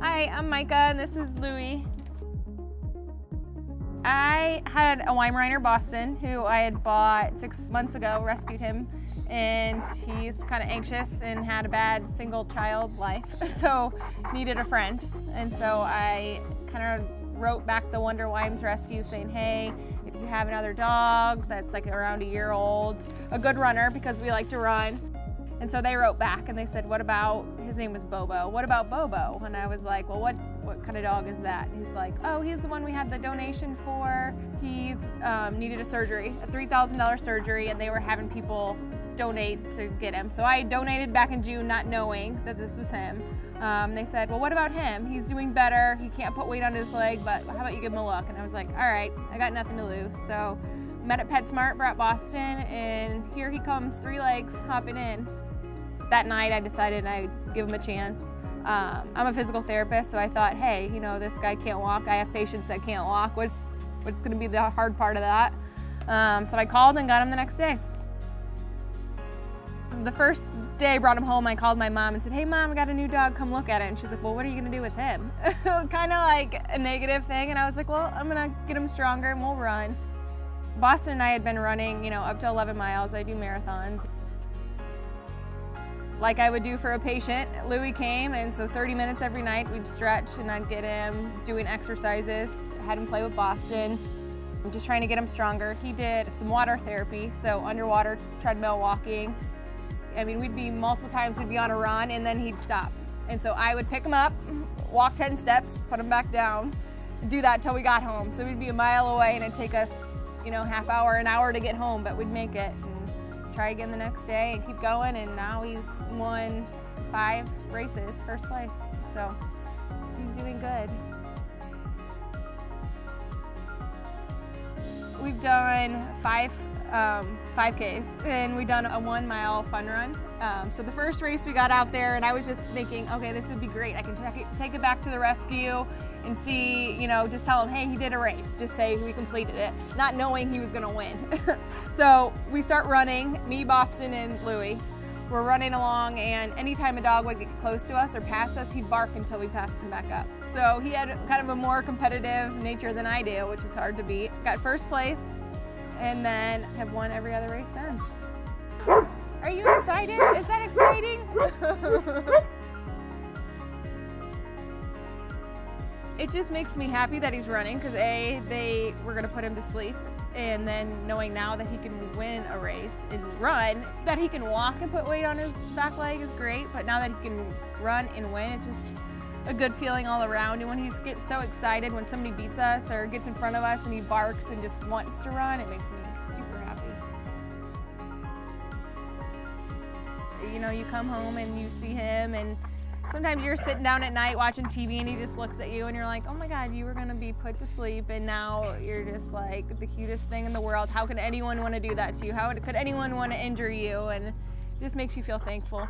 Hi, I'm Micah and this is Louie. I had a Weimaraner Boston who I had bought 6 months ago, rescued him, and he's kind of anxious and had a bad single child life, so needed a friend. And so I kind of wrote back the Wonder Weims Rescue saying, hey, if you have another dog that's like around a year old, a good runner because we like to run. And so they wrote back and they said, what about, his name was Bobo, what about Bobo? And I was like, well, what kind of dog is that? And he's like, oh, he's the one we had the donation for. He's needed a surgery, a $3,000 surgery, and they were having people donate to get him. So I donated back in June not knowing that this was him. They said, well, what about him? He's doing better. He can't put weight on his leg, but how about you give him a look? And I was like, all right, I got nothing to lose. So met at PetSmart, brought Boston, and here he comes, 3 legs, hopping in. That night I decided I'd give him a chance. I'm a physical therapist, so I thought, hey, you know, this guy can't walk. I have patients that can't walk. What's gonna be the hard part of that? So I called and got him the next day. The first day I brought him home, I called my mom and said, hey mom, I got a new dog, come look at it. And she's like, well, what are you gonna do with him? Kind of like a negative thing. And I was like, well, I'm gonna get him stronger and we'll run. Boston and I had been running, you know, up to 11 miles. I do marathons. Like I would do for a patient, Louie came, and so 30 minutes every night we'd stretch and I'd get him doing exercises. I had him play with Boston. I'm just trying to get him stronger. He did some water therapy, so underwater treadmill walking. I mean, we'd be multiple times, we'd be on a run and then he'd stop. And so I would pick him up, walk 10 steps, put him back down, do that till we got home. So we'd be a mile away and it'd take us, you know, half hour, an hour to get home, but we'd make it. Try again the next day and keep going, and now he's won 5 races, first place. So he's doing good. We've done 5 5Ks, and we've done a 1-mile fun run. So the first race we got out there and I was just thinking, okay, this would be great. I can take it back to the rescue and see, you know, just tell him, hey, he did a race. Just say we completed it, not knowing he was gonna win. So we start running, me, Boston, and Louie. We're running along, and anytime a dog would get close to us or pass us, he'd bark until we passed him back up. So he had kind of a more competitive nature than I do, which is hard to beat. Got first place, and then have won every other race since. Are you excited? Is that exciting? It just makes me happy that he's running because A, they were gonna put him to sleep, and then knowing now that he can win a race and run, that he can walk and put weight on his back leg is great, but now that he can run and win, it's just a good feeling all around. And when he gets so excited when somebody beats us or gets in front of us and he barks and just wants to run, it makes me super happy. You know, you come home and you see him, and sometimes you're sitting down at night watching TV and he just looks at you and you're like, oh my God, you were gonna be put to sleep and now you're just like the cutest thing in the world. How could anyone wanna do that to you? How could anyone wanna injure you? And it just makes you feel thankful.